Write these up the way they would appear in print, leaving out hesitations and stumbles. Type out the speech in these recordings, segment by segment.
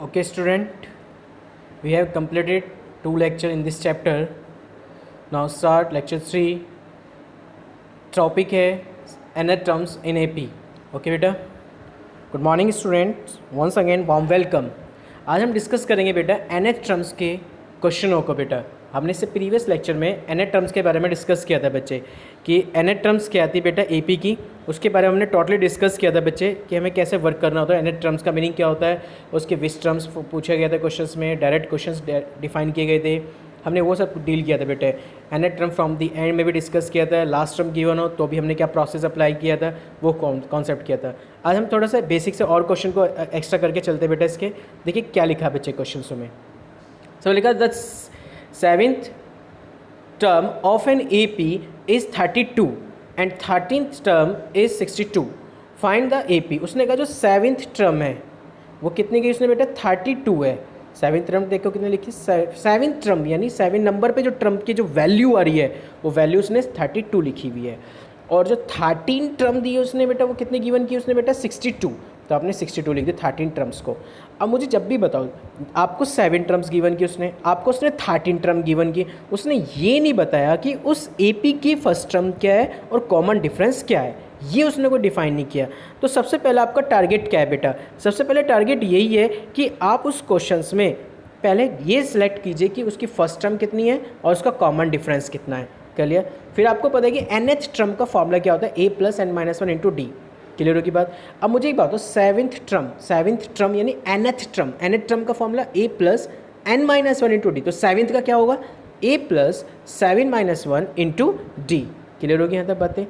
Okay, student, we have completed 2 lectures in this chapter. Now start lecture 3. Topic है nth terms in AP. Okay बेटा, good morning students, once again warm welcome. आज हम discuss करेंगे बेटा nth terms के क्वेश्चनों को. बेटा हमने इससे प्रीवियस लेक्चर में nth टर्म्स के बारे में डिस्कस किया था बच्चे कि nth टर्म्स क्या आती है बेटा एपी की, उसके बारे में हमने टोटली डिस्कस किया था बच्चे कि हमें कैसे वर्क करना होता है. nth टर्म्स का मीनिंग क्या होता है, उसके विच टर्म्स पूछे गए थे क्वेश्चंस में, डायरेक्ट क्वेश्चंस डिफाइन किए गए थे, हमने वो सब डील किया था बेटे. nth term from the and में भी डिस्कस किया था. लास्ट टर्म गिवन हो तो भी हमने क्या प्रोसेस अप्लाई किया था, वो कॉन्सेप्ट किया था. आज हम थोड़ा सा बेसिक से और क्वेश्चन को एक्स्ट्रा करके चलते बेटा. इसके देखिए क्या लिखा है बच्चे क्वेश्चन में. सब लिखा the 7th term of an A P is 32 and 13th term is 62. Find the A P. उसने कहा जो 7th टर्म है वो कितने की, उसने बेटा 32 है. 7th टर्म देखो कितने लिखी, 7th टर्म यानी 7 नंबर पे जो टर्म की जो वैल्यू आ रही है वो वैल्यू उसने 32 लिखी हुई है. और जो 13 टर्म दी है उसने बेटा वो कितने गिवन की, उसने बेटा 62. तो आपने 62 लिख दी 13 टर्म्स को. अब मुझे जब भी बताओ, आपको 7 टर्म्स गिवन की उसने, आपको उसने 13 टर्म गिवन की, उसने ये नहीं बताया कि उस एपी की फर्स्ट टर्म क्या है और कॉमन डिफरेंस क्या है, ये उसने को डिफाइन नहीं किया. तो सबसे पहले आपका टारगेट क्या है बेटा, सबसे पहले टारगेट यही है कि आप उस क्वेश्चंस में पहले ये सिलेक्ट कीजिए कि उसकी फर्स्ट टर्म कितनी है और उसका कॉमन डिफरेंस कितना है. कर लिया. फिर आपको पता है कि nth टर्म का फॉर्मूला क्या होता है, a plus n minus one into d. Clear हो की बात. अब मुझे एक बात हो, 7th टर्म यानी nth टर्म का formula a plus n minus one into d. तो 7th का क्या होगा, a plus 7 minus one into d. Clear होगी यहाँ तक बातें.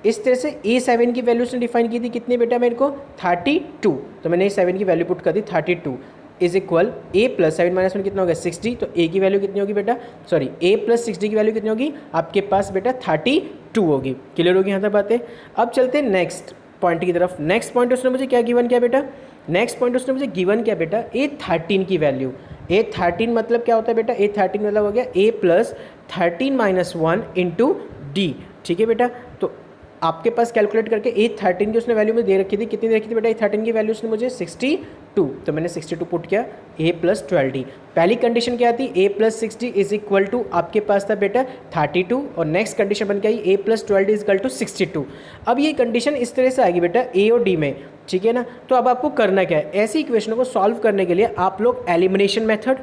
इस तरह से A7 की वैल्यू उसने डिफाइन की थी कितने बेटा मेरे को, 32. तो मैंने A7 की वैल्यू पुट कर दी 32 is equal A plus 7 minus one कितना होगा 60. तो A की वैल्यू कितनी होगी बेटा, सॉरी A प्लस 60 की वैल्यू कितनी होगी आपके पास बेटा 32 होगी. क्लियर होगी यहाँ तक बातें. अब चलते हैं नेक्स्ट पॉइंट की तरफ. नेक्स्ट पॉइंट उसने मुझे क्या गिवन किया बेटा, नेक्स्ट पॉइंट उसने मुझे गिवन किया बेटा A13 की वैल्यू. A13 मतलब क्या होता है बेटा, A13 मतलब हो गया A plus 13 minus one into D. ठीक है बेटा. तो आपके पास कैलकुलेट करके A13 की उसने वैल्यू मुझे दे रखी थी, कितनी दे रखी थी बेटा A13 की वैल्यू उसने मुझे 62. तो मैंने 62 पुट किया A प्लस 12D. पहली कंडीशन क्या थी, A plus 60 is equal to आपके पास था बेटा 32 और नेक्स्ट कंडीशन बन के आई A plus 12D is equal to 62. अब ये कंडीशन इस तरह से आएगी बेटा A और D में. ठीक है ना. तो अब आपको करना क्या है, ऐसी इक्वेशनों को सॉल्व करने के लिए आप लोग एलिमिनेशन मेथड,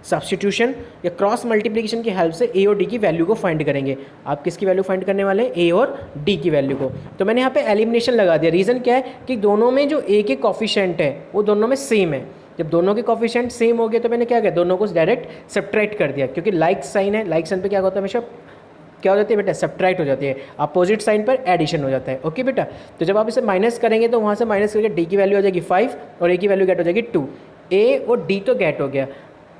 सब्स्टिट्यूशन या क्रॉस मल्टीप्लिकेशन की हेल्प से ए और डी की वैल्यू को फाइंड करेंगे. आप किसकी वैल्यू फाइंड करने वाले हैं, ए और डी की वैल्यू को. तो मैंने यहाँ पे एलिमिनेशन लगा दिया. रीज़न क्या है कि दोनों में जो ए के कॉफिशिएंट है वो दोनों में सेम है. जब दोनों के कॉफिशिएंट सेम हो गए तो मैंने क्या किया, दोनों को डायरेक्ट सब्ट्रैक्ट कर दिया, क्योंकि लाइक साइन है, लाइक साइन पे क्या होता है हमेशा, क्या हो जाती है बेटा, सब्ट्रैक्ट हो जाती है. अपोजिट साइन पर एडिशन हो जाता है. ओके बेटा. तो जब आप इसे माइनस करेंगे तो वहाँ से माइनस करके डी की वैल्यू हो जाएगी 5 और ए की वैल्यू गेट हो जाएगी 2. ए और डी तो गेट हो गया.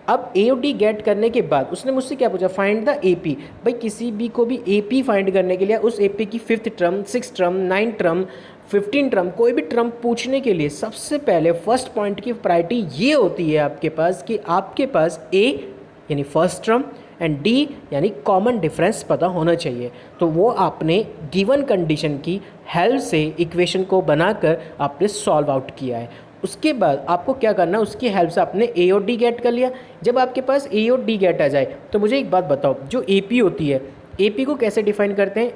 अब ए और डी गेट करने के बाद उसने मुझसे क्या पूछा, फाइंड द ए पी. भाई किसी भी को भी ए पी फाइंड करने के लिए उस ए पी की 5th term, 6th term, 9th term, 15 term, कोई भी टर्म पूछने के लिए सबसे पहले फर्स्ट पॉइंट की प्रायोरिटी ये होती है आपके पास कि आपके पास ए यानी फर्स्ट टर्म एंड डी यानी कॉमन डिफरेंस पता होना चाहिए. तो वो आपने गिवन कंडीशन की हेल्प से इक्वेशन को बनाकर आपने सॉल्व आउट किया है. उसके बाद आपको क्या करना है, उसकी हेल्प से आपने ए और डी गेट कर लिया. जब आपके पास ए और डी गेट आ जाए तो मुझे एक बात बताओ, जो ए पी होती है, ए पी को कैसे डिफाइन करते हैं,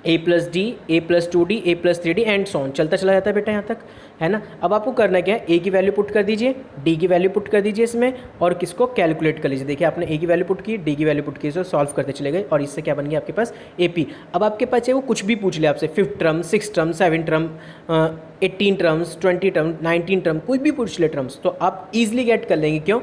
a plus d, a plus 2D, a plus 3D and so on, चलता चला जाता है बेटा यहाँ तक, है ना. अब आपको करना क्या है, ए की वैल्यू पुट कर दीजिए, डी की वैल्यू पुट कर दीजिए इसमें और किसको कैलकुलेट कर लीजिए. देखिए आपने ए की वैल्यू पुट की, डी की वैल्यू पुट की, इसे सॉल्व करते चले गए और इससे क्या बन गया आपके पास ए पी. अब आपके पास चाहे वो कुछ भी पूछ ले आपसे, 5th term, 6th term, 7th term, 18 terms, 20 term, 19 term, कोई भी पूछ ले टर्म्स, तो आप ईजिली गेट कर लेंगे. क्यों,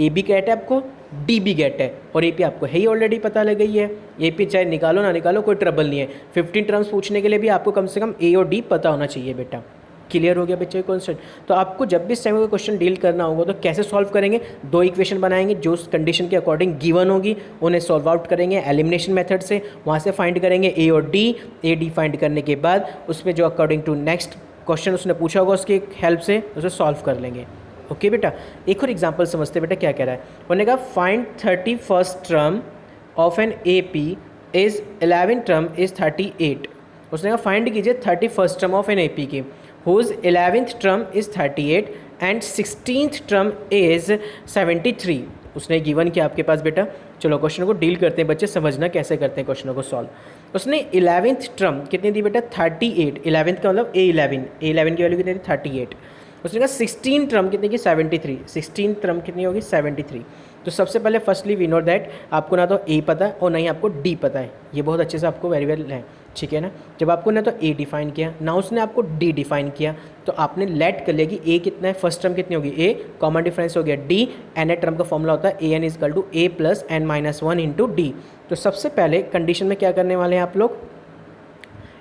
ए बी गेट है आपको, डी बी गेट है और ए पी आपको है ही ऑलरेडी पता लग गई है. ए पी चाहे निकालो ना निकालो कोई ट्रबल नहीं है. 15 टर्म्स पूछने के लिए भी आपको कम से कम ए और डी पता होना चाहिए बेटा. क्लियर हो गया बच्चे कॉन्सेप्ट. तो आपको जब भी इस टाइम का क्वेश्चन डील करना होगा तो कैसे सॉल्व करेंगे, 2 इक्वेशन बनाएंगे जो उस कंडीशन के अकॉर्डिंग गिवन होगी, उन्हें सॉल्व आउट करेंगे एलिमिनेशन मेथड से. वहाँ से फाइंड करेंगे ए और डी. ए डी फाइंड करने के बाद उसमें जो अकॉर्डिंग टू नेक्स्ट क्वेश्चन उसने पूछा होगा उसकी हेल्प से उसे सॉल्व कर लेंगे. ओके बेटा. एक और एग्जांपल समझते बेटा क्या कह रहा है. उन्होंने कहा find 31st term of an A P is 11th term is 38. उसने कहा फाइंड कीजिए 31st term of an A P की whose 11th term is 38 and 16th term is 73। उसने गिवन किया आपके पास बेटा। चलो क्वेश्चन को डील करते हैं बच्चे, समझना कैसे करते हैं क्वेश्चनों को सॉल्व। उसने 11th टर्म कितनी दी बेटा 38, 11th का मतलब A11 की वैल्यू कितनी थी 38। उसने कहा 16 टर्म कितनी की 73, 16 टर्म कितनी होगी 73। तो सबसे पहले फर्स्टली वी नो दैट आपको ना तो ए पता है और ना ही आपको डी पता है, ये बहुत अच्छे से आपको वेरी वेल है, ठीक है ना। जब आपको ना तो ए डिफाइन किया ना उसने आपको डी डिफाइन किया, तो आपने लेट कर लिया कि ए कितना है, फर्स्ट टर्म कितनी होगी ए, कॉमन डिफरेंस हो गया डी, एन ए टर्म का फॉर्मूला होता है a n is equal to a plus n minus one into d. तो सबसे पहले कंडीशन में क्या करने वाले हैं आप लोग,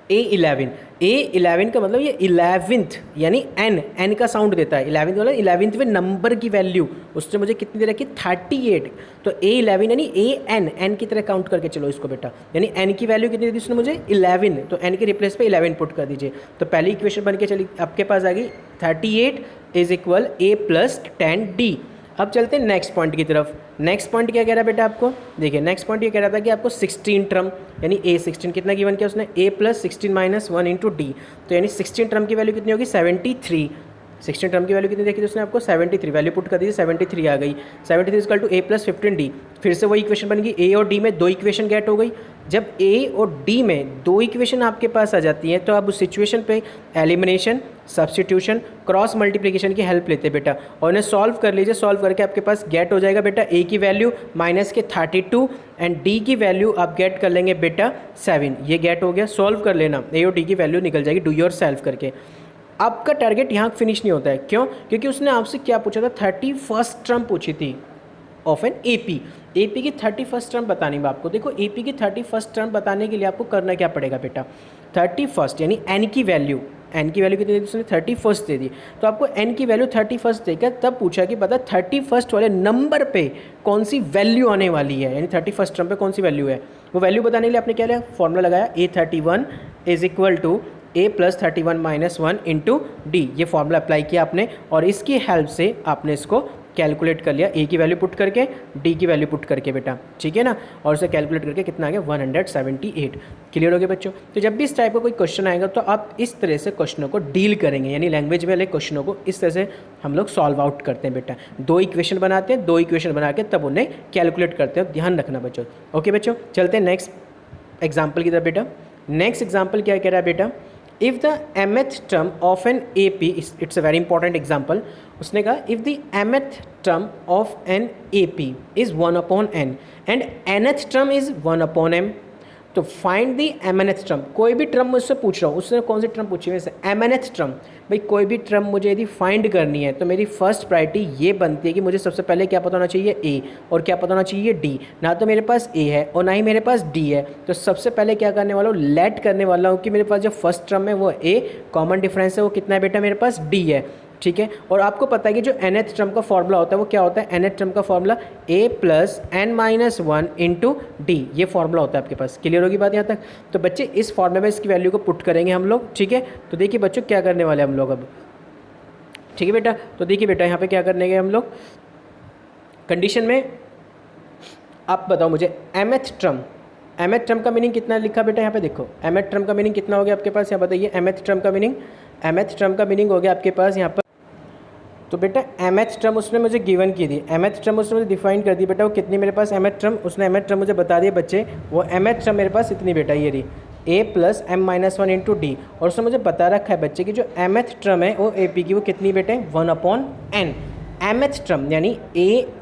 A11 का मतलब ये 11th यानी एन का साउंड देता है, 11th मतलब 11वें नंबर की वैल्यू, उसने मुझे कितनी दे रखी 38। तो A11 यानी एन की तरह काउंट करके चलो इसको बेटा, यानी एन की वैल्यू कितनी दी उसने मुझे 11, तो एन के रिप्लेस पे 11 पुट कर दीजिए। तो पहली इक्वेशन बन के चली आपके पास आ गई 38 is equal A plus 10D। अब चलते हैं नेक्स्ट पॉइंट की तरफ। नेक्स्ट पॉइंट क्या कह रहा है बेटा आपको, देखिए नेक्स्ट पॉइंट ये कह रहा था कि आपको 16 टर्म यानी A16 कितना गिवन किया उसने A plus 16 minus 1 into d, तो यानी 16 टर्म की वैल्यू कितनी होगी 73। 16 टर्म की वैल्यू कितनी देखी तो उसने आपको 73 वैल्यू पुट कर दी, 73 आ गई। 73 is equal to A plus 15D, फिर से वही इक्वेशन बन गई। ए और डी में दो इक्वेशन गेट हो गई। जब ए और डी में दो इक्वेशन आपके पास आ जाती हैं तो आप उस सिचुएशन पे एलिमिनेशन, सब्स्टिट्यूशन, क्रॉस मल्टीप्लिकेशन की हेल्प लेते हैं बेटा, और इन्हें सॉल्व कर लीजिए। सॉल्व करके आपके पास गेट हो जाएगा बेटा ए की वैल्यू माइनस के 32 एंड डी की वैल्यू आप गेट कर लेंगे बेटा 7। ये गेट हो गया, सॉल्व कर लेना, ए और डी की वैल्यू निकल जाएगी, डू योर सेल्फ करके। आपका टारगेट यहाँ फिनिश नहीं होता है, क्यों? क्योंकि उसने आपसे क्या पूछा था 31st टर्म पूछी थी ऑफ एन एपी। एपी की 31st टर्म बतानी है आपको। देखो एपी की 31st टर्म बताने के लिए आपको करना क्या पड़ेगा बेटा, 31st यानी एन की वैल्यू कितनी दे दी उसने 31st दे दी, तो आपको एन की वैल्यू 31st देकर तब पूछा कि बता 31st वाले नंबर पे कौन सी वैल्यू आने वाली है, यानी 31st टर्म पे कौन सी वैल्यू है। वो वैल्यू बताने के लिए आपने क्या लिया, फॉर्मूला लगाया A31 is equal to A plus 31 minus 1 into d. ये फॉर्मूला अप्लाई किया आपने और इसकी हेल्प से आपने इसको कैलकुलेट कर लिया, ए की वैल्यू पुट करके डी की वैल्यू पुट करके बेटा, ठीक है ना। और उसे कैलकुलेट करके कितना आ गया 178। क्लियर हो गया बच्चों। तो जब भी इस टाइप का कोई क्वेश्चन आएगा तो आप इस तरह से क्वेश्चनों को डील करेंगे, यानी लैंग्वेज वाले क्वेश्चनों को इस तरह से हम लोग सॉल्व आउट करते हैं बेटा। दो इक्वेशन बनाते हैं, दो इक्वेशन बना के तब उन्हें कैलकुलेट करते हैं, ध्यान रखना बच्चों। ओके बच्चों, चलते हैं नेक्स्ट एग्जाम्पल की तरफ बेटा। नेक्स्ट एग्जाम्पल क्या कह रहा है बेटा, if the mth term of an AP, it's a very important example, उसने कहा if the mth term of an AP is 1 upon n and nth term is 1 upon m, तो फाइंड दी mnth टर्म। कोई भी term मुझसे पूछ रहा हूँ, उसने कौन सी टर्म पूछी है वैसे mnth टर्म। भाई कोई भी टर्म मुझे यदि फाइंड करनी है तो मेरी फर्स्ट प्रायोरिटी ये बनती है कि मुझे सबसे पहले क्या पता होना चाहिए ए, और क्या पता होना चाहिए डी। ना तो मेरे पास ए है और ना ही मेरे पास डी है, तो सबसे पहले क्या करने वाला हूँ, लेट करने वाला हूँ कि मेरे पास जो फर्स्ट टर्म है वो ए, कॉमन डिफरेंस है वो कितना है बेटा मेरे पास डी है, ठीक है। और आपको पता है कि जो nth टर्म का फॉर्मूला होता है वो क्या होता है, nth टर्म का formula a plus n minus 1 into d, ये फॉर्मूला होता है आपके पास। क्लियर होगी बात यहाँ तक। तो बच्चे इस फॉर्मूले में इसकी वैल्यू को पुट करेंगे हम लोग, ठीक है। तो देखिए बच्चों क्या करने वाले हम लोग अब, ठीक है बेटा। तो देखिए बेटा यहाँ पे क्या करने गए हम लोग, कंडीशन में आप बताओ मुझे mth टर्म का मीनिंग कितना लिखा बेटा यहाँ पे देखो, mth टर्म का मीनिंग कितना हो गया आपके पास, यहाँ बताइए। mth टर्म का मीनिंग हो गया आपके पास यहाँ पर, तो बेटा mth टर्म उसने मुझे गिवन की थी, mth टर्म उसने मुझे डिफाइन कर दी बेटा, वो कितनी मेरे पास mth टर्म, उसने mth टर्म मुझे बता दिए बच्चे, वो mth टर्म मेरे पास इतनी बेटा ये रही a plus m minus 1 into d. और उसने मुझे बता रखा है बच्चे कि जो mth टर्म है वो AP की वो कितनी बेटे 1 अपॉन n। mth टर्म यानी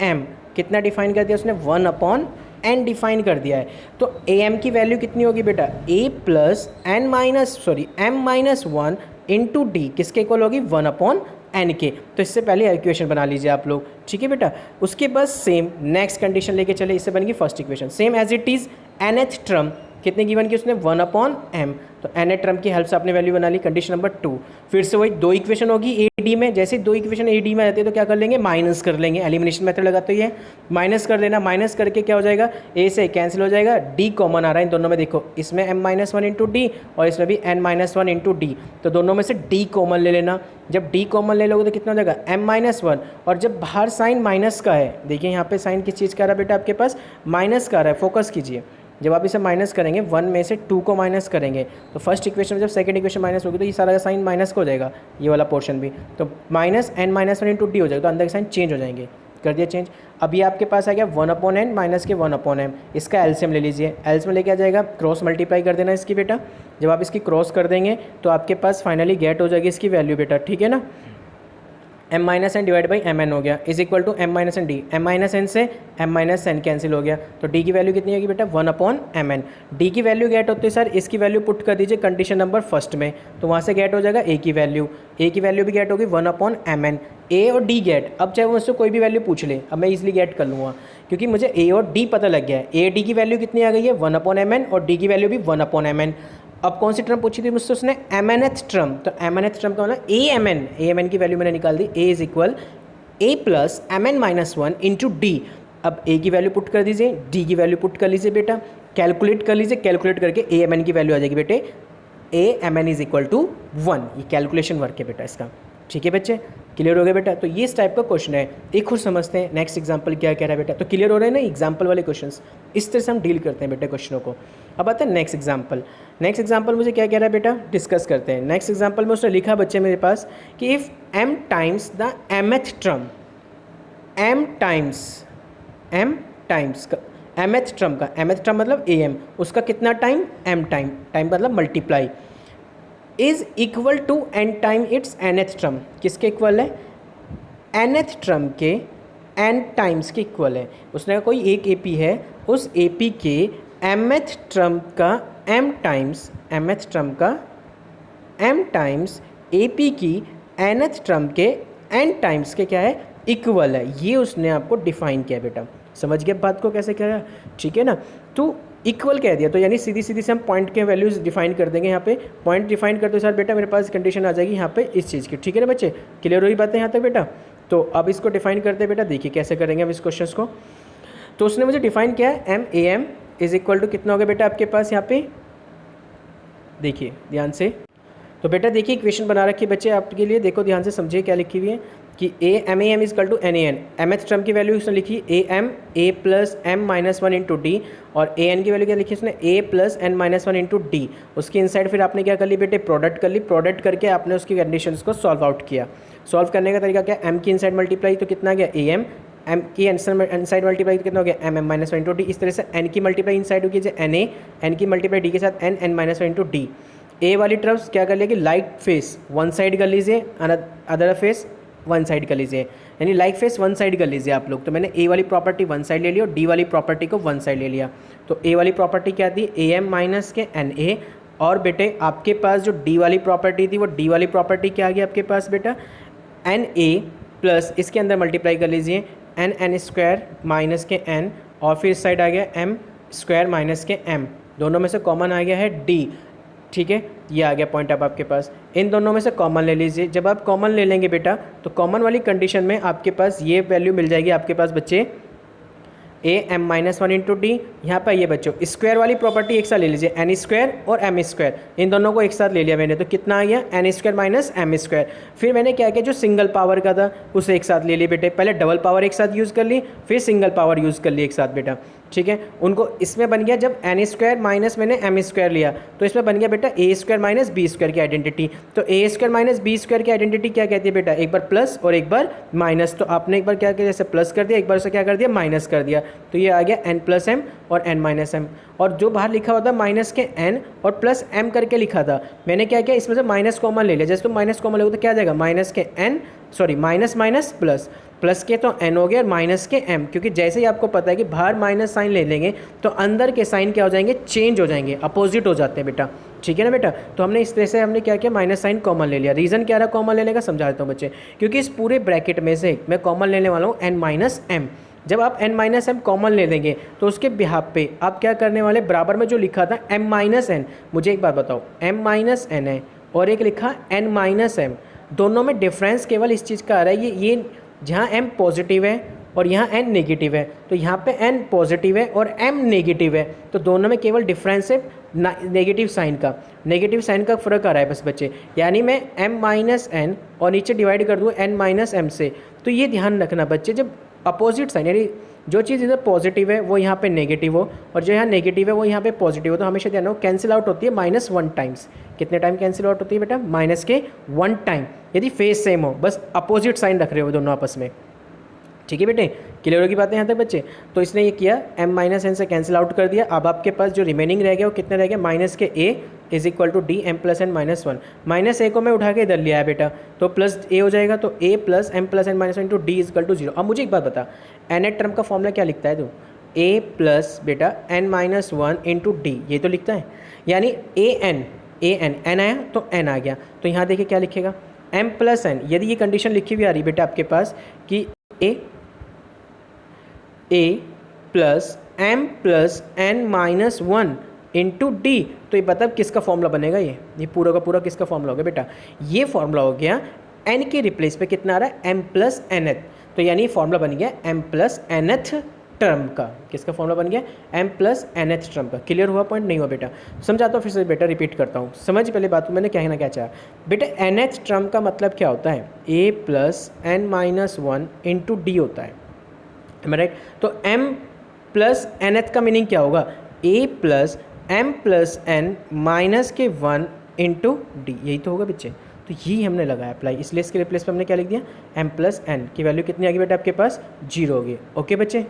am कितना डिफाइन कर दिया उसने 1 अपॉन n डिफाइन कर दिया है। तो am की वैल्यू कितनी होगी बेटा a plus m minus 1 into d, किसके इक्वल होगी 1 अपॉन n के। तो इससे पहले इक्वेशन बना लीजिए आप लोग, ठीक है बेटा। उसके बाद सेम नेक्स्ट कंडीशन लेके चले, इससे बनेगी first equation same as it is. nth term कितने गिवन की उसने 1 अपॉन m, तो nth टर्म की हेल्प से आपने वैल्यू बना ली। कंडीशन नंबर 2, फिर से वही दो इक्वेशन होगी ए डी में, जैसे दो इक्वेशन ए डी में आते हैं तो क्या कर लेंगे, माइनस कर लेंगे। एलिमिनेशन मेथड लगाते ही माइनस कर लेना, माइनस करके क्या हो जाएगा, ए से कैंसिल हो जाएगा, डी कॉमन आ रहा है इन दोनों में, देखो इसमें m माइनस 1 इंटू डी और इसमें भी n माइनस 1 इंटू डी, तो दोनों में से डी कॉमन ले लेना। जब डी कॉमन ले लोगे तो कितना हो जाएगा m माइनस 1, और जब बाहर साइन माइनस का है, देखिए यहाँ पे साइन किस चीज़ का आ रहा है बेटा आपके पास, माइनस का आ रहा है, फोकस कीजिए। जब आप इसे माइनस करेंगे 1 में से 2 को माइनस करेंगे तो फर्स्ट इक्वेशन में जब सेकंड इक्वेशन माइनस होगी तो ये सारा साइन माइनस का हो जाएगा, ये वाला पोर्शन भी, तो minus n minus one into D हो जाएगा, तो अंदर के साइन चेंज हो जाएंगे। कर दिया चेंज। अब ये आपके पास आ गया 1/n माइनस के 1/m, इसका एलसीएम ले लीजिए, एलसीएम लेके आ जाएगा, क्रॉस मल्टीप्लाई कर देना इसकी बेटा। जब आप इसकी क्रॉस कर देंगे तो आपके पास फाइनली गेट हो जाएगी इसकी वैल्यू बेटा, ठीक है ना। m minus n divide by m n हो गया is equal to m minus n d, m minus n से m माइनस एन कैंसिल हो गया, तो d की वैल्यू कितनी होगी बेटा 1/mn। d की वैल्यू गेट होती है सर, इसकी वैल्यू पुट कर दीजिए कंडीशन नंबर फर्स्ट में, तो वहाँ से गेट हो जाएगा a की वैल्यू, a की वैल्यू भी गेट होगी 1/mn। a और d गेट, अब चाहे वो मुझसे कोई भी वैल्यू पूछ ले, अब मैं इजीली गेट कर लूँगा क्योंकि मुझे a और d पता लग गया है। a d की वैल्यू कितनी आ गई है 1/mn और d की वैल्यू भी 1/mn। अब कौन सी टर्म पूछी थी मुझसे उसने, mnth टर्म, तो mnth टर्म का मतलब amn की वैल्यू मैंने निकाल दी, a is equal a plus mn minus one into D. अब a की वैल्यू पुट कर दीजिए, d की वैल्यू पुट कर लीजिए बेटा, कैलकुलेट कर लीजिए, कैलकुलेट करके amn की वैल्यू आ जाएगी बेटे amn इज इक्वल टू 1। ये कैलकुलेशन वर्क है बेटा इसका, ठीक है बच्चे, क्लियर हो गया बेटा। तो ये इस टाइप का क्वेश्चन है, एक खुद समझते हैं नेक्स्ट एग्जांपल क्या कह रहा है बेटा। तो क्लियर हो रहा है ना एग्जांपल वाले क्वेश्चंस, इस तरह से हम डील करते हैं बेटा क्वेश्चनों को। अब आता है नेक्स्ट एग्जांपल। नेक्स्ट एग्जांपल मुझे क्या कह रहा है बेटा, डिस्कस करते हैं। नेक्स्ट एग्जांपल में उसने लिखा बच्चे मेरे पास कि if m times the mth term, m times mth term का, mth टर्म मतलब am, उसका कितना टाइम, m टाइम, टाइम मतलब multiply, is equal to n time its nth term. किसके इक्वल है, nth टर्म के n टाइम्स के इक्वल है। उसने कहा कोई एक AP है, उस AP के mth टर्म का m टाइम्स, mth टर्म का m टाइम्स AP की nth टर्म के n टाइम्स के क्या है, इक्वल है। ये उसने आपको डिफाइन किया बेटा, समझ गए बात को कैसे कह रहा है, ठीक है ना। तो इक्वल कह दिया, तो यानी सीधी सीधी से हम पॉइंट के वैल्यूज़ डिफाइन कर देंगे। यहाँ पे पॉइंट डिफाइन करते सर बेटा मेरे पास कंडीशन आ जाएगी यहाँ पे इस चीज़ की, ठीक है ना बच्चे, क्लियर हुई बातें यहाँ तक बेटा। तो अब इसको डिफाइन करते हैं बेटा, देखिए कैसे करेंगे अब इस क्वेश्चन को। तो उसने मुझे डिफाइन किया है m इज इक्वल टू कितना हो गया बेटा आपके पास यहाँ पे, देखिए ध्यान से। तो बेटा देखिए इक्वेशन बना रखी है बच्चे आपके लिए, देखो ध्यान से समझिए क्या लिखी हुई है कि am is equal to NaN, mth term की वैल्यू उसने लिखी am a plus m minus one into d, और an की वैल्यू क्या लिखी उसने a plus n minus one into d. उसकी इनसाइड फिर आपने क्या कर ली बेटे, प्रोडक्ट कर ली, प्रोडक्ट करके आपने उसकी कंडीशंस को सॉल्व आउट किया। सॉल्व करने का तरीका क्या, m की इनसाइड मल्टीप्लाई तो कितना गया am, m की इनसाइड मल्टीप्लाई तो कितना हो गया mm minus one into D. इस तरह से n की मल्टीप्लाई इनसाइड होगी na, n की मल्टीप्लाई d के साथ n minus one into D. a वाली टर्म्स क्या कर लिया कि लाइक फेस वन साइड कर लीजिए, अदर फेस वन साइड कर लीजिए, यानी लाइक फेस वन साइड कर लीजिए आप लोग। तो मैंने a वाली प्रॉपर्टी वन साइड ले ली और d वाली प्रॉपर्टी को वन साइड ले लिया। तो a वाली प्रॉपर्टी क्या थी am माइनस के na, और बेटे आपके पास जो d वाली प्रॉपर्टी थी वो d वाली प्रॉपर्टी क्या आ गई आपके पास बेटा na प्लस इसके अंदर मल्टीप्लाई कर लीजिए n स्क्वायर माइनस के n, और फिर इस साइड आ गया m स्क्वायर माइनस के m, दोनों में से कॉमन आ गया है d, ठीक है। ये आ गया पॉइंट अब आपके पास, इन दोनों में से कॉमन ले लीजिए। जब आप कॉमन ले लेंगे बेटा तो कॉमन वाली कंडीशन में आपके पास ये वैल्यू मिल जाएगी आपके पास बच्चे am minus one into D. यहाँ पर ये बच्चों स्क्वायर वाली प्रॉपर्टी एक साथ ले लीजिए, n स्क्वायर और m स्क्वायर, इन दोनों को एक साथ ले लिया मैंने, तो कितना आ गया n square minus m square. फिर मैंने क्या किया, जो सिंगल पावर का था उसे एक साथ ले लिया बेटे, पहले डबल पावर एक साथ यूज़ कर ली, फिर सिंगल पावर यूज़ कर ली एक साथ बेटा, ठीक है। उनको इसमें बन गया जब n स्क्वायर माइनस मैंने m स्क्वायर लिया तो इसमें बन गया बेटा a square minus b square की आइडेंटिटी। तो a square minus b square की आइडेंटिटी क्या कहती है बेटा, एक बार प्लस और एक बार माइनस। तो आपने एक बार क्या किया, जैसे प्लस कर दिया, एक बार से क्या कर दिया माइनस कर दिया, तो ये आ गया n प्लस m और n माइनस m। और जो बाहर लिखा हुआ था माइनस के n और प्लस m करके लिखा था, मैंने क्या किया इसमें से माइनस कॉमन ले लिया। जैसे तो माइनस कॉमन लोगे तो क्या आ जाएगा माइनस के n, sorry minus minus plus, plus के तो n हो गया और माइनस के m, क्योंकि जैसे ही आपको पता है कि बाहर माइनस साइन ले लेंगे तो अंदर के साइन क्या हो जाएंगे, चेंज हो जाएंगे, अपोजिट हो जाते हैं बेटा, ठीक है ना बेटा। तो हमने इस तरह से हमने क्या किया, माइनस साइन कॉमन ले लिया। रीज़न क्या रहा कॉमन लेने का, समझा देता हूँ बच्चे, क्योंकि इस पूरे ब्रैकेट में से मैं कॉमन लेने वाला हूँ n माइनस m। जब आप n माइनस m कॉमन ले लेंगे तो उसके बिहाफ पे आप क्या करने वाले, बराबर में जो लिखा था m माइनस n, मुझे एक बात बताओ m माइनस n है और एक लिखा n माइनस m, दोनों में डिफरेंस केवल इस चीज़ का आ रहा है, ये जहाँ m पॉजिटिव है और यहाँ n नेगेटिव है, तो यहाँ पे n पॉजिटिव है और m नेगेटिव है, तो दोनों में केवल डिफरेंस है नेगेटिव साइन का, नेगेटिव साइन का फ़र्क आ रहा है बस बच्चे। यानी मैं m माइनस n और नीचे डिवाइड कर दूँ n माइनस m से। तो ये ध्यान रखना बच्चे, जब अपोजिट साइन, यानी जो चीज़ इधर पॉजिटिव है वो यहाँ पे नेगेटिव हो और जो यहाँ नेगेटिव है वो यहाँ पे पॉजिटिव हो, तो हमेशा ध्यान रखो कैंसिल आउट होती है -1 टाइम्स। कितने टाइम कैंसिल आउट होती है बेटा? -1 टाइम, यदि फेस सेम हो, बस अपोजिट साइन रख रहे हो दोनों आपस में। ठीक है बेटे, क्लियर होगी बातें यहाँ तक बच्चे? तो इसने ये किया m-n से कैंसिल आउट कर दिया। अब आपके पास जो रिमेनिंग रह गया वो कितने रह गया? माइनस के a is equal to d m plus n minus one. Minus a को मैं उठा के इधर लिया है बेटा, तो प्लस ए हो जाएगा, तो a plus m plus n minus one into d is equal to 0। अब मुझे एक बात बता, nth टर्म का फॉर्मूला क्या लिखता है तू? a प्लस बेटा n-1 इंटू डी, ये तो लिखता है, यानी n आया तो n आ गया। तो यहाँ देखिए क्या लिखेगा? m प्लस एन, यदि ये कंडीशन लिखी हुई आ रही बेटा आपके पास कि a plus m plus n minus one into d, तो ये बता किसका फॉर्मूला बनेगा? ये पूरा का पूरा किसका फॉर्मूला हो गया बेटा? ये फॉर्मूला हो गया n के रिप्लेस पे कितना आ रहा है? m प्लस nth, तो यानी ये फॉर्मूला बन गया m प्लस nth टर्म का। किसका फॉर्मूला बन गया? m प्लस nth टर्म का। क्लियर हुआ पॉइंट? नहीं हुआ बेटा? समझाता हूँ फिर से बेटा, रिपीट करता हूँ, समझ पहले बात मैंने कहना क्या चाहा बेटा। nth टर्म का मतलब क्या होता है? a plus n minus one into d होता है, राइट? तो m प्लस nth का मीनिंग क्या होगा? a plus m plus n minus के 1 इंटू डी, यही तो होगा बच्चे। तो यही हमने लगाया अप्लाई, इसलिए इसके रिप्लेस पे हमने क्या लिख दिया? m प्लस n की वैल्यू कितनी आ गई बेटा आपके पास? 0 होगी। ओके बच्चे,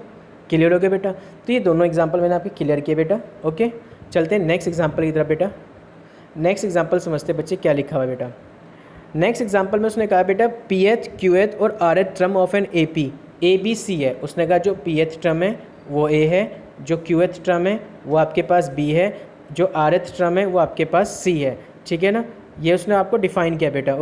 क्लियर हो गया बेटा? तो ये दोनों एग्जाम्पल मैंने आपके क्लियर किए बेटा। ओके, चलते हैं नेक्स्ट एग्जाम्पल की तरफ बेटा। नेक्स्ट एग्जाम्पल समझते बच्चे क्या लिखा हुआ है बेटा। नेक्स्ट एग्जाम्पल में उसने कहा बेटा pth qth और rth term of an AP, A B C है। उसने कहा जो pth टर्म है वो a है, जो qth टर्म है वो आपके पास b है, जो rth टर्म है वो आपके पास c है। ठीक है ना, ये उसने आपको डिफाइन किया बेटा।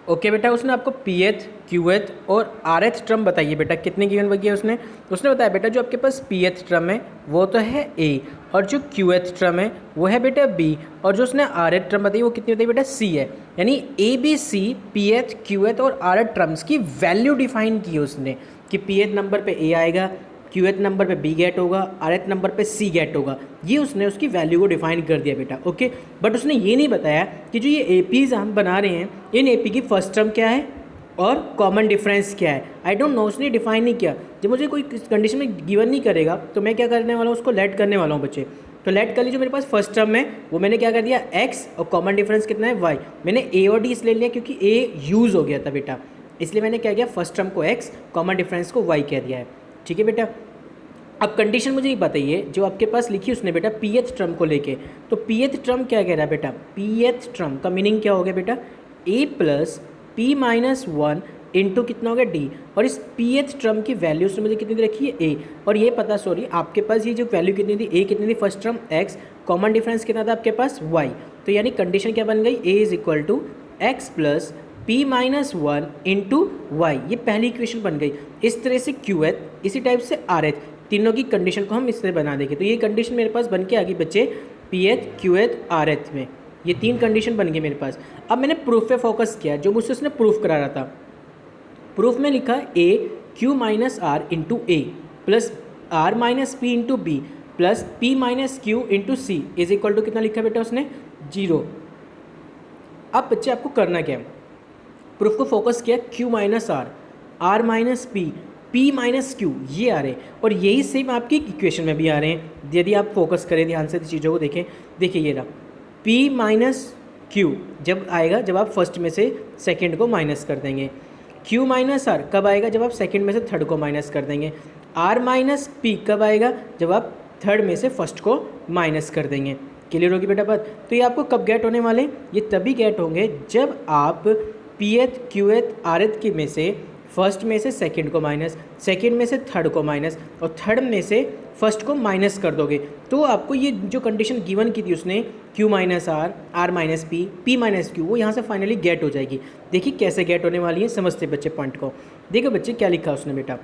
ओके बेटा, उसने आपको pth qth और rth टर्म बताइए बेटा, कितने गिवन बगी है उसने बताया बेटा जो आपके पास pth टर्म है वो तो है a, और जो qth टर्म है वो है बेटा b, और जो उसने rth टर्म बताई वो कितनी बताई बेटा? c है। यानी a b c pth qth और rth टर्म्स की वैल्यू डिफाइन की है उसने कि pth नंबर पे a आएगा, qth नंबर पे b गेट होगा, rth नंबर पे c गेट होगा। ये उसने उसकी वैल्यू को डिफाइन कर दिया बेटा। ओके, बट उसने ये नहीं बताया कि जो ये एपीज हम बना रहे हैं, इन एपी की फर्स्ट टर्म क्या है और कॉमन डिफरेंस क्या है। आई डोंट नो, उसने डिफाइन नहीं किया। जब मुझे कोई कंडीशन में गिवन नहीं करेगा तो मैं क्या करने वाला हूँ? उसको लेट करने वाला हूँ बच्चे। तो लेट कर लीजिए, मेरे पास फर्स्ट टर्म है वो मैंने क्या कर दिया? x, और कॉमन डिफरेंस कितना है? y। मैंने a और d इसलिए लिया क्योंकि a यूज़ हो गया था बेटा, इसलिए मैंने क्या किया? फर्स्ट टर्म को x, कॉमन डिफरेंस को y कह दिया है। ठीक है बेटा, अब कंडीशन मुझे ये बताइए जो आपके पास लिखी उसने बेटा pth टर्म को लेके, तो pth टर्म क्या कह रहा है बेटा? pth टर्म का मीनिंग क्या हो गया बेटा? a plus p minus one into कितना हो गया? d, और इस pth टर्म की वैल्यू उसने मुझे कितनी दे रखी है? a, और ये पता सॉरी आपके पास ये जो वैल्यू कितनी थी? a कितनी थी? First term x, common difference कितना था आपके पास? y। तो यानी कंडीशन क्या बन गई? a is equal to x plus p minus one into y, ये पहली इक्वेशन बन गई। इस तरह से qth, इसी टाइप से rth, तीनों की कंडीशन को हम इस तरह बना देंगे। तो ये कंडीशन मेरे पास बन के आ गई बच्चे pth qth rth में, ये तीन कंडीशन बन गई मेरे पास। अब मैंने प्रूफ पे फोकस किया, जो मुझसे उसने प्रूफ करा रहा था। प्रूफ में लिखा a q minus r into a plus r minus p into b plus p minus q into c is equal to कितना लिखा बेटा उसने? 0। अब बच्चे आपको करना क्या है? प्रूफ को फोकस किया, q minus r minus p minus q, ये आ रहे हैं, और यही सेम आपकी इक्वेशन में भी आ रहे हैं। यदि आप फोकस करें ध्यान से चीज़ों को देखें, देखिए ये रहा p माइनस क्यू जब आएगा जब आप फर्स्ट में से सेकंड को माइनस कर देंगे, q माइनस आर कब आएगा? जब आप सेकंड में से थर्ड को माइनस कर देंगे, r माइनस पी कब आएगा? जब आप थर्ड में से फर्स्ट को माइनस कर देंगे। क्लियर होगी बेटा बात? तो ये आपको कब गेट होने वाले? ये तभी गेट होंगे जब आप pth qth rth के में से फर्स्ट में से सेकंड को माइनस, सेकंड में से थर्ड को माइनस, और थर्ड में से फर्स्ट को माइनस कर दोगे, तो आपको ये जो कंडीशन गिवन की थी उसने q minus r minus p minus q, वो यहाँ से फाइनली गेट हो जाएगी। देखिए कैसे गेट होने वाली है, समझते बच्चे पॉइंट को। देखो बच्चे क्या लिखा उसने बेटा,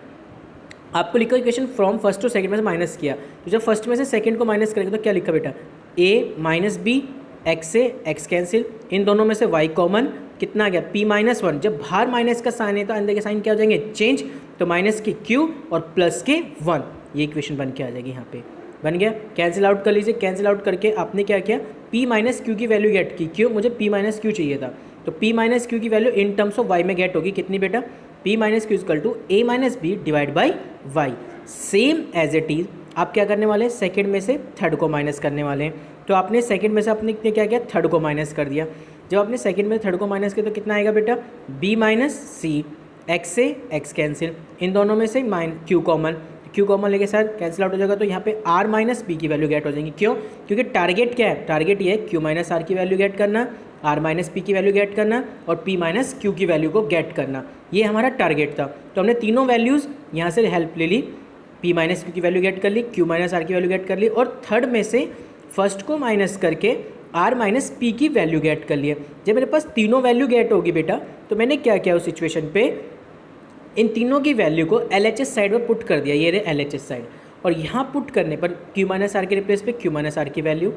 आपको लिखा equation from first to second में से माइनस किया, तो जब फर्स्ट में से सेकंड को माइनस करेंगे तो क्या लिखा बेटा? a माइनस बी, एक्स से एक्स कैंसिल, इन दोनों में से y कॉमन, कितना आ गया? p minus one. जब बाहर माइनस का साइन है तो अंदर के साइन क्या हो जाएंगे? चेंज, तो माइनस के q और प्लस के 1, ये इक्वेशन बन के आ जाएगी। यहाँ पे बन गया। कैंसिल आउट कर लीजिए, कैंसिल आउट करके आपने क्या किया? p माइनस क्यू की वैल्यू गेट की। क्यों? मुझे p माइनस क्यू चाहिए था, तो p माइनस क्यू की value in terms of y में गेट होगी कितनी बेटा? P minus q is equal to a minus b divide by y. Same as it is आप क्या करने वाले हैं, सेकेंड में से थर्ड को माइनस करने वाले हैं। तो आपने सेकेंड में से आपने क्या किया, थर्ड को माइनस कर दिया। जब आपने सेकेंड में थर्ड को माइनस किया तो कितना आएगा बेटा, बी माइनस सी, एक्स से एक्स कैंसिल, इन दोनों में से क्यू कॉमन, क्यू कॉमन लेके साथ कैंसिल आउट हो जाएगा। तो यहाँ पे आर माइनस पी की वैल्यू गेट हो जाएंगी। क्यों, क्योंकि टारगेट क्या है, टारगेट ये है क्यू माइनस आर की वैल्यू गेट करना, आर माइनस पी की वैल्यू गेट करना और पी माइनस क्यू की वैल्यू को गेट करना, ये हमारा टारगेट था। तो हमने तीनों वैल्यूज़ यहाँ से हेल्प ले ली, पी माइनस क्यू की वैल्यू गेट कर ली, क्यू माइनस आर की वैल्यू गेट कर ली और थर्ड में से फर्स्ट को माइनस करके आर माइनस पी की वैल्यू गेट कर लिए। जब मेरे पास तीनों वैल्यू गेट होगी बेटा, तो मैंने क्या किया उस सिचुएशन पे, इन तीनों की वैल्यू को LHS साइड में पुट कर दिया, ये रहे LHS साइड। और यहाँ पुट करने पर क्यू माइनस आर के रिप्लेस पे क्यू माइनस आर की वैल्यू,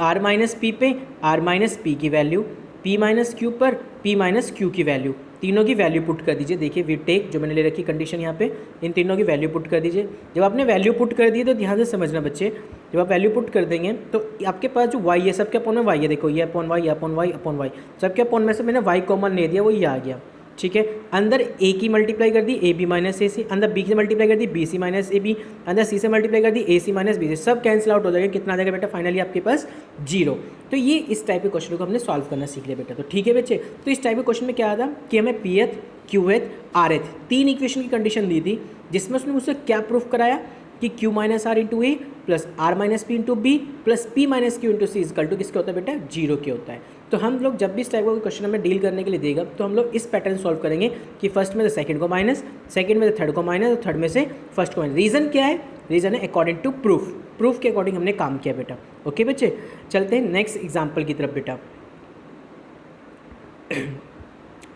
आर माइनस पी पे आर माइनस पी की वैल्यू, पी माइनस क्यू पर पी माइनस क्यू की वैल्यू, तीनों की वैल्यू पुट कर दीजिए। देखिए वी टेक जो मैंने ले रखी कंडीशन यहाँ पे, इन तीनों की वैल्यू पुट कर दीजिए। जब आपने वैल्यू पुट कर दी तो ध्यान से समझना बच्चे, जब आप वैल्यू पुट कर देंगे तो आपके पास जो वाई है, सबके अपॉन में वाई है, देखो ये upon y upon y upon y, सबके अपॉन में से मैंने वाई कॉमन ले दिया, वो ये आ गया। ठीक है, अंदर ए की मल्टीप्लाई कर दी ए बी माइनस ए सी, अंदर बी की मल्टीप्लाई कर दी b c minus a b, अंदर सी से मल्टीप्लाई कर दी ए सी माइनस बी सी, सब कैंसिल आउट हो जाएगा। कितना आ जाएगा बेटा, फाइनली आपके पास 0। तो ये इस टाइप के क्वेश्चन को हमने सॉल्व करना सीख लिया बेटा। तो ठीक है बच्चे, तो इस टाइप के क्वेश्चन में क्या आता कि हमें पी एथ क्यू एथ आर एथ 3 इक्वेशन की कंडीशन दी थी, जिसमें उसने मुझसे क्या प्रूफ कराया कि q minus r into a plus r minus p into b plus p minus q into c is equal to किसका होता है बेटा, 0 के होता है। तो हम लोग जब भी इस टाइप का क्वेश्चन हमें डील करने के लिए देगा तो हम लोग इस पैटर्न सॉल्व करेंगे कि फर्स्ट में से सेकंड को माइनस, सेकंड में से थर्ड को माइनस और थर्ड में से फर्स्ट को माइनस। रीज़न क्या है, रीज़न है अकॉर्डिंग टू प्रूफ, प्रूफ के अकॉर्डिंग हमने काम किया बेटा। ओके बच्चे, चलते हैं नेक्स्ट एग्जाम्पल की तरफ बेटा।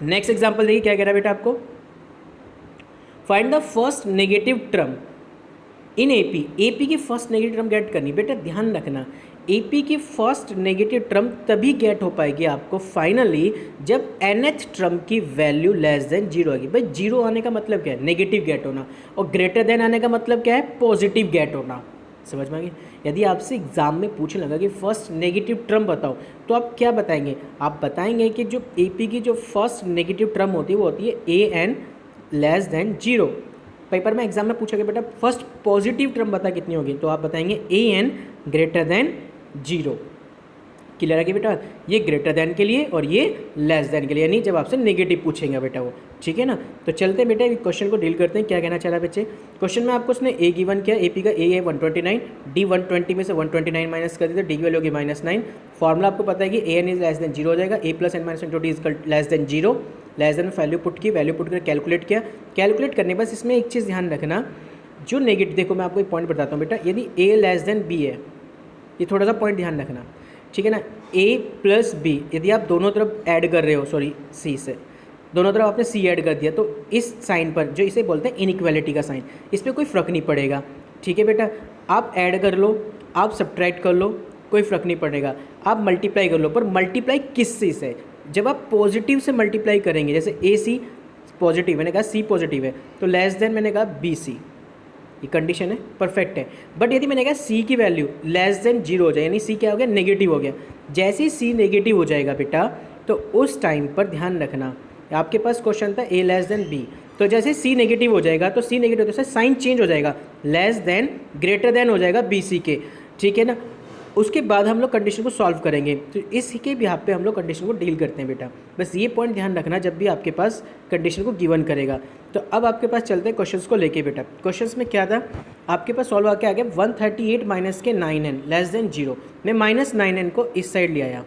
नेक्स्ट एग्जाम्पल देखिए क्या कह रहा है बेटा आपको, find the first negative term in AP. AP की फर्स्ट नेगेटिव टर्म गेट करनी बेटा, ध्यान रखना एपी की फर्स्ट नेगेटिव टर्म तभी गेट हो पाएगी आपको फाइनली जब nth टर्म की वैल्यू लेस देन 0 होगी। भाई 0 आने का मतलब क्या है, नेगेटिव गेट होना, और ग्रेटर देन आने का मतलब क्या है, पॉजिटिव गेट होना। समझ में आ गई। यदि आपसे एग्जाम में पूछने लगा कि फर्स्ट नेगेटिव टर्म बताओ, तो आप क्या बताएंगे, आप बताएंगे कि जो एपी की जो फर्स्ट नेगेटिव टर्म होती है वो होती है an लेस देन 0। पेपर में एग्जाम में पूछा गया बेटा फर्स्ट पॉजिटिव टर्म बता कितनी होगी, तो आप बताएंगे an ग्रेटर देन 0। क्लियर है कि बेटा, ये ग्रेटर देन के लिए और ये लेस देन के लिए, यानी जब आपसे नेगेटिव पूछेंगे बेटा वो, ठीक है ना। तो चलते हैं बेटा क्वेश्चन को डील करते हैं। क्या कहना चाह रहा है बच्चे, क्वेश्चन में आपको उसने ए गिवन किया, एपी का ए है 129, डी 120 में से 129 माइनस कर दिया, डी की वैल्यू होगी -9। फॉर्मूला आपको पता है कि a n is less than 0 हो जाएगा, a plus n minus d is less than 0, less than value put की, वैल्यू पुट कर कैलकुलेट किया। कैलकुलेट करने बस इसमें एक चीज़ ध्यान रखना, जो नेगेटिव, देखो मैं आपको एक पॉइंट बताता हूँ बेटा, यदि ए लेस देन बी है, ये थोड़ा सा पॉइंट ध्यान रखना, ठीक है ना। a प्लस बी यदि आप दोनों तरफ ऐड कर रहे हो, सॉरी सी से दोनों तरफ आपने सी ऐड कर दिया, तो इस साइन पर जो इसे बोलते हैं इनइक्वालिटी का साइन, इस पर कोई फ़र्क नहीं पड़ेगा। ठीक है बेटा, आप ऐड कर लो, आप सब्ट्रैक्ट कर लो, कोई फ़र्क नहीं पड़ेगा। आप मल्टीप्लाई कर लो, पर मल्टीप्लाई किस चीज़ से, जब आप पॉजिटिव से मल्टीप्लाई करेंगे, जैसे ए सी पॉजिटिव, मैंने कहा सी पॉजिटिव है तो लेस देन मैंने कहा बी सी, ये कंडीशन है, परफेक्ट है। बट यदि मैंने कहा सी की वैल्यू लेस देन 0 हो जाए, यानी सी क्या हो गया, नेगेटिव हो गया। जैसे ही सी नेगेटिव हो जाएगा बेटा, तो उस टाइम पर ध्यान रखना, आपके पास क्वेश्चन था ए लेस देन बी, तो जैसे सी नेगेटिव हो जाएगा तो सी नेगेटिव तो साइन चेंज हो जाएगा, लेस देन ग्रेटर देन हो जाएगा बी सी के, ठीक है ना। उसके बाद हम लोग कंडीशन को सॉल्व करेंगे, तो इसके भी पे हम लोग कंडीशन को डील करते हैं बेटा। बस ये पॉइंट ध्यान रखना जब भी आपके पास कंडीशन को गिवन करेगा। तो अब आपके पास चलते हैं क्वेश्चंस को लेके बेटा। क्वेश्चंस में क्या था आपके पास, सॉल्व आके आ गया 138 माइनस के 9n लेस देन 0। मैं -9n को इस साइड ले आया,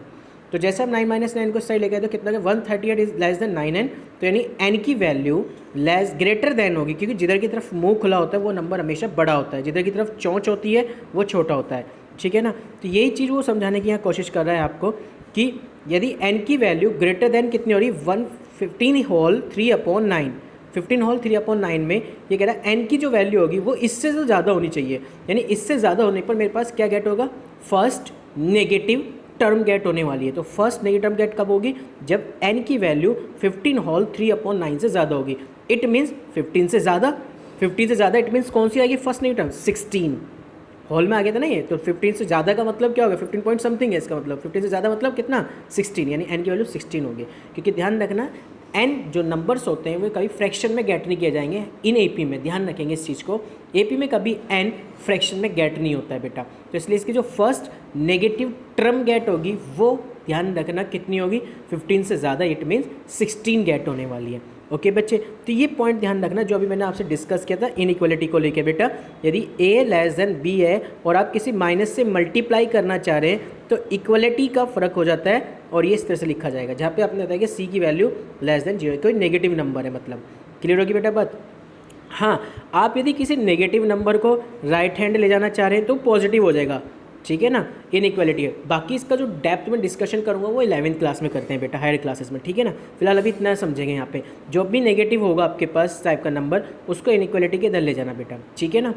तो जैसे हम 9 - 9 को इस साइड ले गए तो कितना 138 इज लेस देन 9n, तो यानी n की वैल्यू लेस ग्रेटर देन होगी, क्योंकि जिधर की तरफ मुंह खुला होता है वो नंबर हमेशा बड़ा होता है, जिधर की तरफ चोंच होती है वो छोटा होता है, ठीक है ना। तो यही चीज़ वो समझाने की यहाँ कोशिश कर रहा है आपको कि यदि n की वैल्यू ग्रेटर देन कितनी हो रही, 115 होल 3/9, 15 होल 3/9 में ये कह रहा है n की जो वैल्यू होगी वो इससे तो ज़्यादा होनी चाहिए, यानी इससे ज़्यादा होने पर मेरे पास क्या गेट होगा, फर्स्ट नेगेटिव टर्म गेट होने वाली है। तो फर्स्ट नेगेटिव टर्म गेट कब होगी, जब n की वैल्यू 15 होल 3/9 से ज़्यादा होगी। इट मीन्स 15 से ज़्यादा, 15 से ज़्यादा इट मीन्स कौन सी आएगी फर्स्ट नेगेटिव टर्म, 16 हॉल में आ गया था ना ये, तो 15 से ज़्यादा का मतलब क्या होगा, 15 पॉइंट समथिंग है इसका मतलब, 15 से ज़्यादा मतलब कितना 16, यानी n की वैल्यू 16 होगी। क्योंकि ध्यान रखना एन जो नंबर्स होते हैं वो कभी फ्रैक्शन में गेट नहीं किए जाएंगे इन एपी में, ध्यान रखेंगे इस चीज़ को। एपी में कभी एन फ्रैक्शन में गेट नहीं होता है बेटा, तो इसलिए इसकी जो फर्स्ट नेगेटिव टर्म गेट होगी वो ध्यान रखना कितनी होगी, 15 से ज़्यादा, इट मीन्स 16 गेट होने वाली है। ओके बच्चे, तो ये पॉइंट ध्यान रखना जो अभी मैंने आपसे डिस्कस किया था इनइक्वालिटी को लेके बेटा। यदि a लेस देन b है और आप किसी माइनस से मल्टीप्लाई करना चाह रहे हैं तो इक्वलिटी का फ़र्क हो जाता है और ये इस तरह से लिखा जाएगा जहाँ पे आपने बताया कि c की वैल्यू लेस देन 0, कोई नेगेटिव नंबर है मतलब। क्लियर होगी बेटा बात? हाँ, आप यदि किसी नेगेटिव नंबर को राइट हैंड ले जाना चाह रहे हैं तो पॉजिटिव हो जाएगा, ठीक है ना, इनइक्वालिटी है। बाकी इसका जो डेप्थ में डिस्कशन करूंगा वो 11th क्लास में करते हैं बेटा, हायर क्लासेस में, ठीक है ना। फिलहाल अभी इतना समझेंगे यहाँ पे, जो भी नेगेटिव होगा आपके पास टाइप का नंबर उसको इनइक्वालिटी के इधर ले जाना बेटा, ठीक है ना।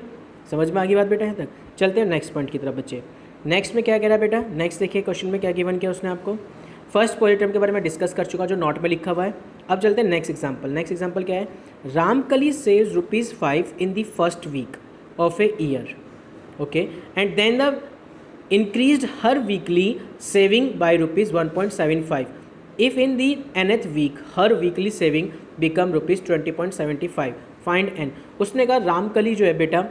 समझ में आ गई बात बेटा यहाँ तक? चलते हैं नेक्स्ट पॉइंट की तरफ बच्चे। नेक्स्ट में क्या कह रहा है बेटा, नेक्स्ट देखिए क्वेश्चन में क्या गिवन किया उसने आपको। फर्स्ट पॉजिटिव टर्म के बारे में डिस्कस कर चुका जो नोट में लिखा हुआ है। अब चलते हैं नेक्स्ट एग्जाम्पल। नेक्स्ट एग्जाम्पल क्या है, Ramkali saves ₹5 in the first week of a year, okay, and then the increased her weekly saving by ₹1.75. If in the nth week her weekly saving become ₹20.75, find n। उसने कहा रामकली जो है बेटा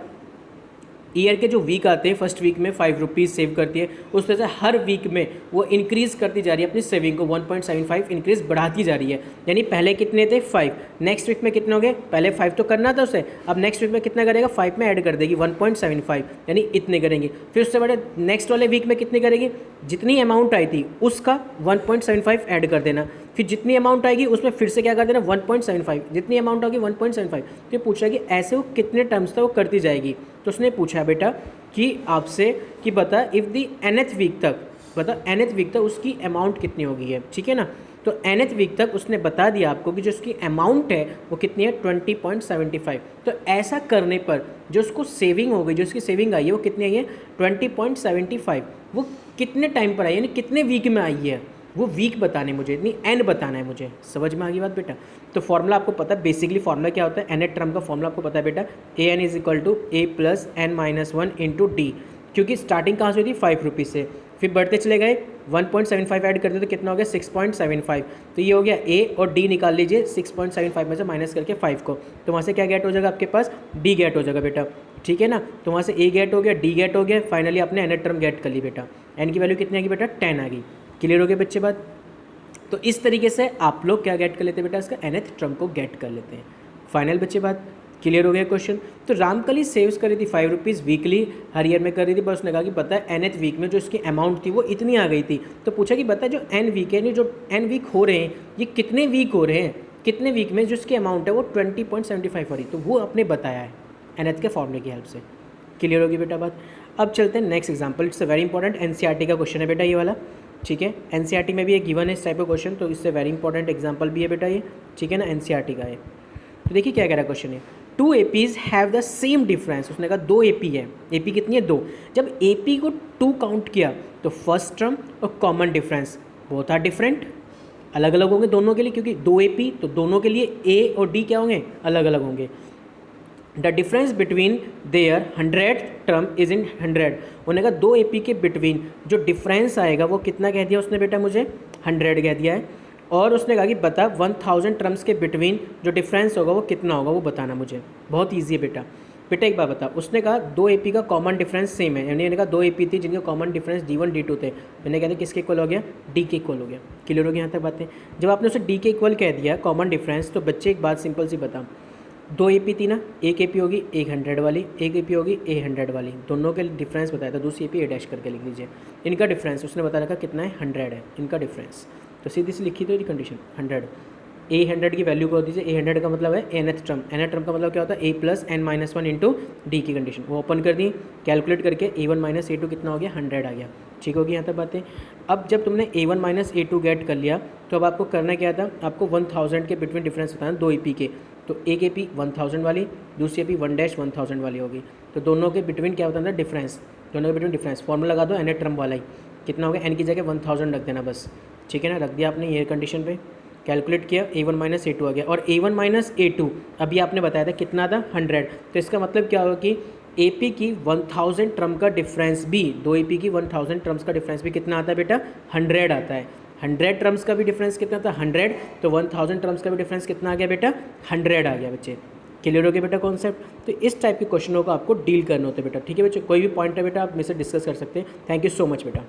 year के जो week आते हैं फर्स्ट वीक में ₹5 सेव करती है, उस तरह से हर वीक में वो इंक्रीज़ करती जा रही है अपनी सेविंग को, 1.75 इंक्रीज़ बढ़ाती जा रही है। यानी पहले कितने थे 5, नेक्स्ट वीक में कितने हो गए, पहले 5 तो करना था उसे, अब नेक्स्ट वीक में कितना करेगा 5 में ऐड कर देगी 1.75, यानी इतने करेंगे। फिर उससे बड़े नेक्स्ट वाले वीक में कितने करेगी, जितनी अमाउंट आई थी उसका 1.75 ऐड कर देना, फिर जितनी अमाउंट आएगी उसमें फिर से क्या कर देना 1.75, जितनी अमाउंट होगी 1.75। तो ये पूछा कि ऐसे वो कितने टर्म्स तक वो करती जाएगी। तो उसने पूछा बेटा कि आपसे कि बता इफ़ दी nth वीक तक, बता nth वीक तक उसकी अमाउंट कितनी होगी है, ठीक है ना। तो nth वीक तक उसने बता दिया आपको कि जो उसकी अमाउंट है वो कितनी है 20.75। तो ऐसा करने पर जो उसको सेविंग हो गई, जो उसकी सेविंग आई है वो कितनी आई है 20.75, वो कितने टाइम पर आई है, यानी कितने वीक में आई है, वो वीक बताने मुझे, इतनी एन बताना है मुझे। समझ में आ गई बात बेटा? तो फॉर्मूला आपको पता है, बेसिकली फॉर्मूला क्या होता है, nth टर्म का फॉर्मूला आपको पता है बेटा, an is equal to a plus n-1 into d, क्योंकि स्टार्टिंग कहाँ से हुई थी ₹5 से, फिर बढ़ते चले गए 1.75 ऐड करते तो कितना हो गया 6.75। तो ये हो गया a और d निकाल लीजिए 6.75 में से माइनस करके 5 को, तो वहाँ से क्या गेट हो जाएगा आपके पास, d गेट हो जाएगा बेटा, ठीक है ना। तो वहाँ से a गेट हो गया, d गेट हो गया, फाइनली आपने nth टर्म गेट कर ली बेटा। n की वैल्यू कितनी आ गई बेटा 10 आ गई। क्लियर हो गया बच्चे बात? तो इस तरीके से आप लोग क्या गेट कर लेते हैं बेटा, इसका nth टर्म को गेट कर लेते हैं। फाइनल बच्चे बात? क्लियर हो गया क्वेश्चन? तो रामकली सेव्स कर रही थी ₹5 वीकली, हर ईयर में कर रही थी, पर उसने कहा कि पता है nth वीक में जो इसकी अमाउंट थी वो इतनी आ गई थी। तो पूछा कि पता है जो n वीक है, जो n वीक हो रहे हैं ये कितने वीक हो रहे हैं, कितने वीक में जो इसकी अमाउंट है वो 20.75 हो रही, तो वो आपने बताया है nth के फॉर्मूले की हेल्प से। क्लियर होगी बेटा बात? अब चलते हैं next example. It's a very important NCERT का क्वेश्चन है बेटा ये वाला, ठीक है। एनसीईआरटी में भी एक गिवन है इस टाइप का क्वेश्चन, तो इससे वेरी इंपॉर्टेंट एग्जांपल भी है बेटा ये, ठीक है ना, एनसीईआरटी का है। तो देखिए क्या कह रहा है क्वेश्चन है, 2 APs have the same difference. उसने कहा 2 AP है, AP कितनी है 2, जब AP को 2 काउंट किया तो फर्स्ट टर्म और common difference both are different, अलग अलग होंगे दोनों के लिए, क्योंकि 2 AP तो दोनों के लिए A और D क्या होंगे, अलग अलग होंगे। The difference between their 100th term is in 100। उन्होंने कहा 2 AP के बिटवीन जो डिफरेंस आएगा वो कितना कह दिया उसने बेटा मुझे 100 कह दिया है, और उसने कहा कि बता 1000 टर्म्स के बिटवीन जो डिफरेंस होगा वो कितना होगा वो बताना मुझे। बहुत ईजी है बेटा। बेटा एक बात बता, उसने कहा 2 AP का कॉमन डिफरेंस सेम है, यानी कहा 2 AP थी जिनके कॉमन डिफरेंस D1 D2 थे, मैंने कहते किसके इक्वल हो गया, D के इक्वल हो गया। क्लियर हो गया यहाँ तक बातें? जब आपने उसे D के इक्वल कह दिया कॉमन डिफरेंस, तो बच्चे एक बात सिंपल सी बता, 2 AP थी ना, एक AP होगी 100 वाली, एक AP होगी 100 वाली, दोनों के डिफरेंस बताया था, दूसरी AP A' करके लिख लीजिए। इनका डिफरेंस उसने बता रखा कितना है 100 है इनका डिफरेंस, तो सीधी सी लिखी तो ये कंडीशन 100। A100 की वैल्यू को दीजिए, A100 का मतलब है nth टर्म, nth टर्म का मतलब क्या होता है A plus n-1 into D की कंडीशन, वो ओपन कर दी, कैलकुलेट करके A1 माइनस A2 कितना हो गया 100 आ गया। ठीक होगी यहाँ तक बातें? अब जब तुमने A1 माइनस A2 गेट कर लिया तो अब आपको करना क्या था, आपको 1000 के बिटवीन डिफरेंस बताना 2 AP के, तो एक AP 1000 वाली, दूसरी AP 1-1000 वाली होगी, तो दोनों के बिटवीन क्या होता है डिफरेंस, दोनों के बिटवीन डिफरेंस फॉर्मूला लगा दो nth टर्म वाला ही, कितना हो गया n की जगह 1000 रख देना बस, ठीक है ना, रख दिया आपने ये कंडीशन पे, कैलकुलेट किया A1 माइनस A2 आ गया, और A1 माइनस A2 अभी आपने बताया था कितना था 100, तो इसका मतलब क्या होगा कि AP की 1000 टर्म का डिफरेंस भी, 2 AP की 1000 टर्म्स का डिफरेंस भी कितना आता है बेटा 100 आता है। 100 टर्म्स का भी डिफरेंस कितना था 100, तो 1000 टर्म्स का भी डिफरेंस कितना आ गया बेटा 100 आ गया बच्चे। क्लियर हो गया बेटा कॉन्सेप्ट। तो इस टाइप के क्वेश्चनों को आपको डील करना होता है बेटा। ठीक है बच्चे, कोई भी पॉइंट है बेटा आप मेरे से डिस्कस कर सकते हैं। थैंक यू सो मच बेटा।